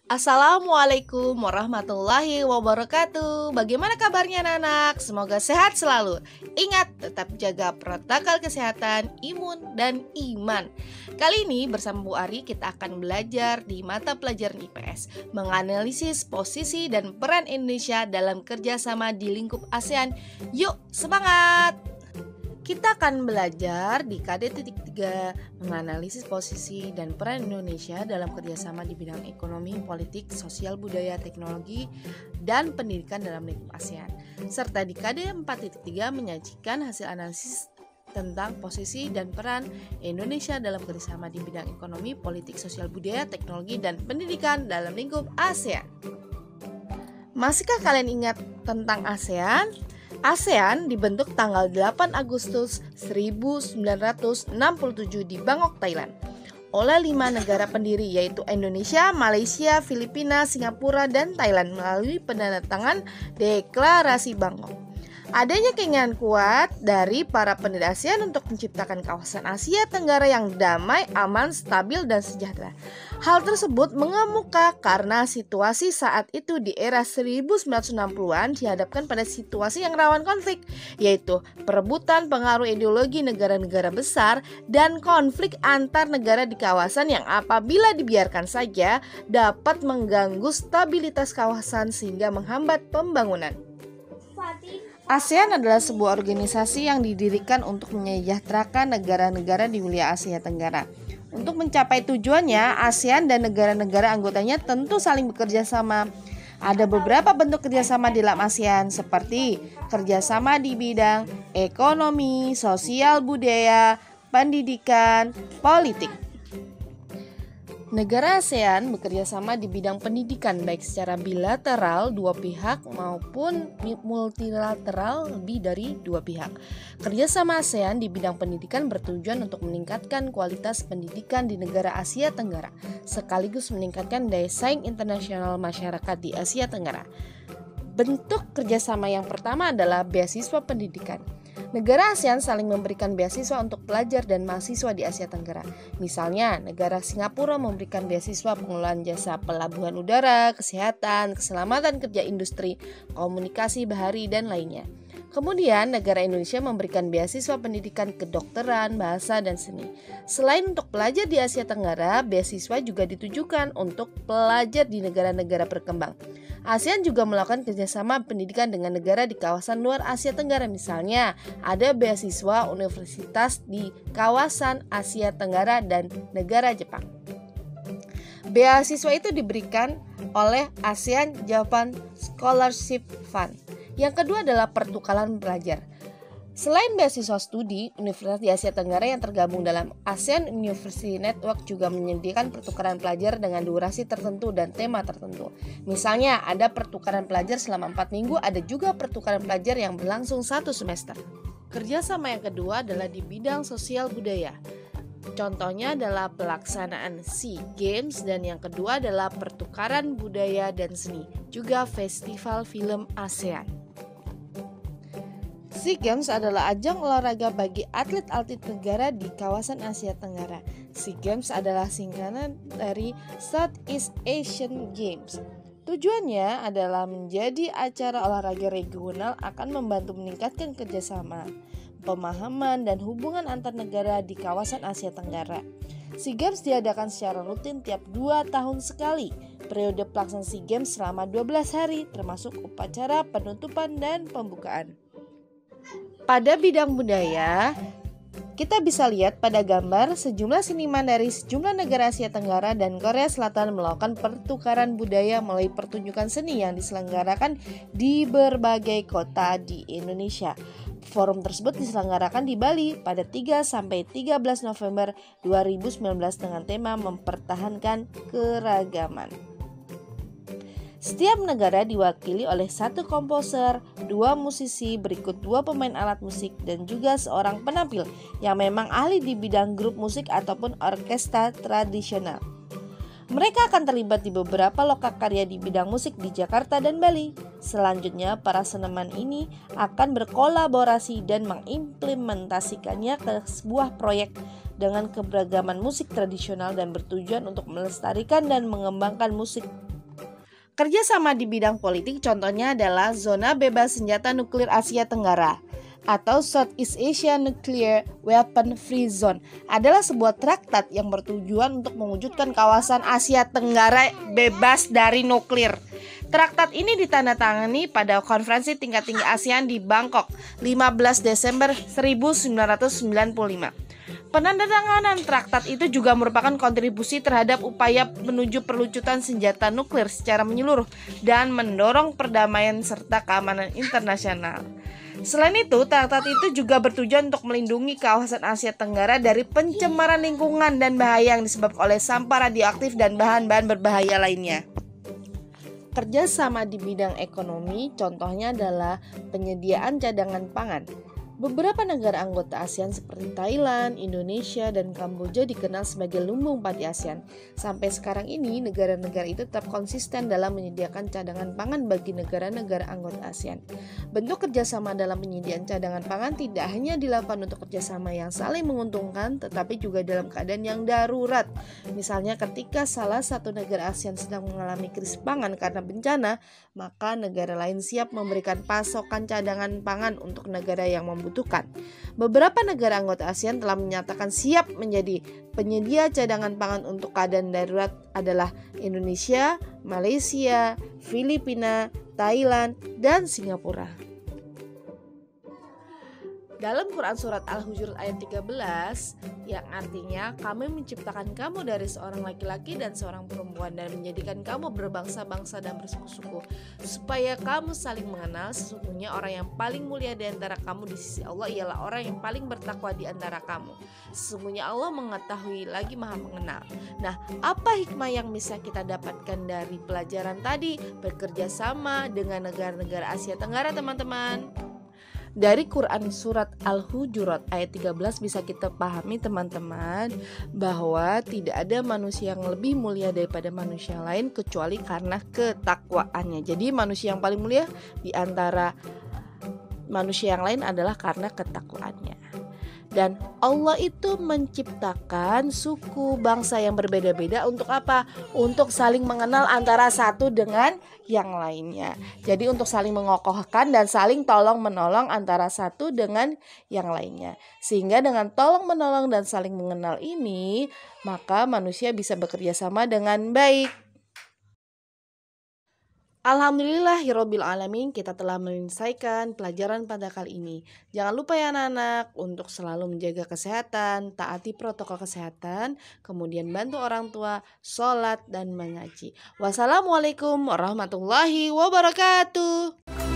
Assalamualaikum warahmatullahi wabarakatuh. Bagaimana kabarnya anak-anak? Semoga sehat selalu. Ingat, tetap jaga protokol kesehatan, imun, dan iman. Kali ini bersama Bu Ari kita akan belajar di mata pelajaran IPS menganalisis posisi dan peran Indonesia dalam kerjasama di lingkup ASEAN. Yuk, semangat! Kita akan belajar di KD.3 menganalisis posisi dan peran Indonesia dalam kerjasama di bidang ekonomi, politik, sosial, budaya, teknologi, dan pendidikan dalam lingkup ASEAN. Serta di KD 4.3 menyajikan hasil analisis tentang posisi dan peran Indonesia dalam kerjasama di bidang ekonomi, politik, sosial, budaya, teknologi, dan pendidikan dalam lingkup ASEAN. Masihkah kalian ingat tentang ASEAN? ASEAN dibentuk tanggal 8 Agustus 1967 di Bangkok, Thailand oleh 5 negara pendiri yaitu Indonesia, Malaysia, Filipina, Singapura, dan Thailand melalui penandatangan Deklarasi Bangkok. Adanya keinginan kuat dari para pendiri ASEAN untuk menciptakan kawasan Asia Tenggara yang damai, aman, stabil, dan sejahtera. Hal tersebut mengemuka karena situasi saat itu di era 1960-an dihadapkan pada situasi yang rawan konflik, yaitu perebutan pengaruh ideologi negara-negara besar dan konflik antar negara di kawasan yang apabila dibiarkan saja dapat mengganggu stabilitas kawasan sehingga menghambat pembangunan. ASEAN adalah sebuah organisasi yang didirikan untuk menyejahterakan negara-negara di wilayah Asia Tenggara. Untuk mencapai tujuannya, ASEAN dan negara-negara anggotanya tentu saling bekerja sama. Ada beberapa bentuk kerjasama di dalam ASEAN seperti kerjasama di bidang ekonomi, sosial, budaya, pendidikan, politik. Negara ASEAN bekerja sama di bidang pendidikan baik secara bilateral dua pihak maupun multilateral lebih dari dua pihak. Kerjasama ASEAN di bidang pendidikan bertujuan untuk meningkatkan kualitas pendidikan di negara Asia Tenggara, sekaligus meningkatkan daya saing internasional masyarakat di Asia Tenggara. Bentuk kerjasama yang pertama adalah beasiswa pendidikan. Negara ASEAN saling memberikan beasiswa untuk pelajar dan mahasiswa di Asia Tenggara. Misalnya, negara Singapura memberikan beasiswa pengelolaan jasa pelabuhan udara, kesehatan, keselamatan kerja industri, komunikasi bahari, dan lainnya. Kemudian, negara Indonesia memberikan beasiswa pendidikan kedokteran, bahasa, dan seni. Selain untuk pelajar di Asia Tenggara, beasiswa juga ditujukan untuk pelajar di negara-negara berkembang. ASEAN juga melakukan kerjasama pendidikan dengan negara di kawasan luar Asia Tenggara. Misalnya, ada beasiswa universitas di kawasan Asia Tenggara dan negara Jepang. Beasiswa itu diberikan oleh ASEAN Japan Scholarship Fund. Yang kedua adalah pertukaran pelajar. Selain beasiswa studi, universitas di Asia Tenggara yang tergabung dalam ASEAN University Network juga menyediakan pertukaran pelajar dengan durasi tertentu dan tema tertentu. Misalnya, ada pertukaran pelajar selama 4 minggu, ada juga pertukaran pelajar yang berlangsung 1 semester. Kerjasama yang kedua adalah di bidang sosial budaya. Contohnya adalah pelaksanaan SEA Games dan yang kedua adalah pertukaran budaya dan seni, juga festival film ASEAN. SEA Games adalah ajang olahraga bagi atlet-atlet negara di kawasan Asia Tenggara. SEA Games adalah singkatan dari Southeast Asian Games. Tujuannya adalah menjadi acara olahraga regional akan membantu meningkatkan kerjasama, pemahaman, dan hubungan antar negara di kawasan Asia Tenggara. SEA Games diadakan secara rutin tiap 2 tahun sekali. Periode pelaksanaan SEA Games selama 12 hari, termasuk upacara penutupan dan pembukaan. Pada bidang budaya, kita bisa lihat pada gambar sejumlah seniman dari sejumlah negara Asia Tenggara dan Korea Selatan melakukan pertukaran budaya melalui pertunjukan seni yang diselenggarakan di berbagai kota di Indonesia. Forum tersebut diselenggarakan di Bali pada 3-13 November 2019 dengan tema mempertahankan keragaman. Setiap negara diwakili oleh 1 komposer, 2 musisi, berikut 2 pemain alat musik, dan juga seorang penampil yang memang ahli di bidang grup musik ataupun orkestra tradisional. Mereka akan terlibat di beberapa lokakarya di bidang musik di Jakarta dan Bali. Selanjutnya, para seniman ini akan berkolaborasi dan mengimplementasikannya ke sebuah proyek dengan keberagaman musik tradisional dan bertujuan untuk melestarikan dan mengembangkan musik Kerjasama di bidang politik contohnya adalah Zona Bebas Senjata Nuklir Asia Tenggara atau Southeast Asia Nuclear Weapon Free Zone adalah sebuah traktat yang bertujuan untuk mewujudkan kawasan Asia Tenggara bebas dari nuklir. Traktat ini ditandatangani pada konferensi tingkat tinggi ASEAN di Bangkok 15 Desember 1995. Penandatanganan traktat itu juga merupakan kontribusi terhadap upaya menuju perlucutan senjata nuklir secara menyeluruh dan mendorong perdamaian serta keamanan internasional. Selain itu, traktat itu juga bertujuan untuk melindungi kawasan Asia Tenggara dari pencemaran lingkungan dan bahaya yang disebabkan oleh sampah radioaktif dan bahan-bahan berbahaya lainnya. Kerjasama di bidang ekonomi contohnya adalah penyediaan cadangan pangan. Beberapa negara anggota ASEAN seperti Thailand, Indonesia, dan Kamboja dikenal sebagai lumbung padi ASEAN. Sampai sekarang ini, negara-negara itu tetap konsisten dalam menyediakan cadangan pangan bagi negara-negara anggota ASEAN. Bentuk kerjasama dalam penyediaan cadangan pangan tidak hanya dilakukan untuk kerjasama yang saling menguntungkan, tetapi juga dalam keadaan yang darurat. Misalnya ketika salah satu negara ASEAN sedang mengalami krisis pangan karena bencana, maka negara lain siap memberikan pasokan cadangan pangan untuk negara yang membutuhkan. Beberapa negara anggota ASEAN telah menyatakan siap menjadi penyedia cadangan pangan untuk keadaan darurat adalah Indonesia, Malaysia, Filipina, Thailand, dan Singapura. Dalam Quran Surat Al-Hujurat ayat 13 yang artinya kami menciptakan kamu dari seorang laki-laki dan seorang perempuan dan menjadikan kamu berbangsa-bangsa dan bersuku-suku supaya kamu saling mengenal. Sesungguhnya orang yang paling mulia di antara kamu di sisi Allah ialah orang yang paling bertakwa di antara kamu. Sesungguhnya Allah mengetahui lagi maha mengenal. Nah, apa hikmah yang bisa kita dapatkan dari pelajaran tadi? Bekerja sama dengan negara-negara Asia Tenggara, teman-teman. Dari Quran Surat Al-Hujurat ayat 13 bisa kita pahami, teman-teman, bahwa tidak ada manusia yang lebih mulia daripada manusia lain kecuali karena ketakwaannya. Jadi manusia yang paling mulia di antara manusia yang lain adalah karena ketakwaannya. Dan Allah itu menciptakan suku bangsa yang berbeda-beda untuk apa? Untuk saling mengenal antara satu dengan yang lainnya. Jadi untuk saling mengokohkan dan saling tolong-menolong antara satu dengan yang lainnya. Sehingga dengan tolong-menolong dan saling mengenal ini, maka manusia bisa bekerja sama dengan baik. Alhamdulillahirabbil alamin, kita telah menyelesaikan pelajaran pada kali ini. Jangan lupa ya anak-anak untuk selalu menjaga kesehatan, taati protokol kesehatan, kemudian bantu orang tua, sholat dan mengaji. Wassalamualaikum warahmatullahi wabarakatuh.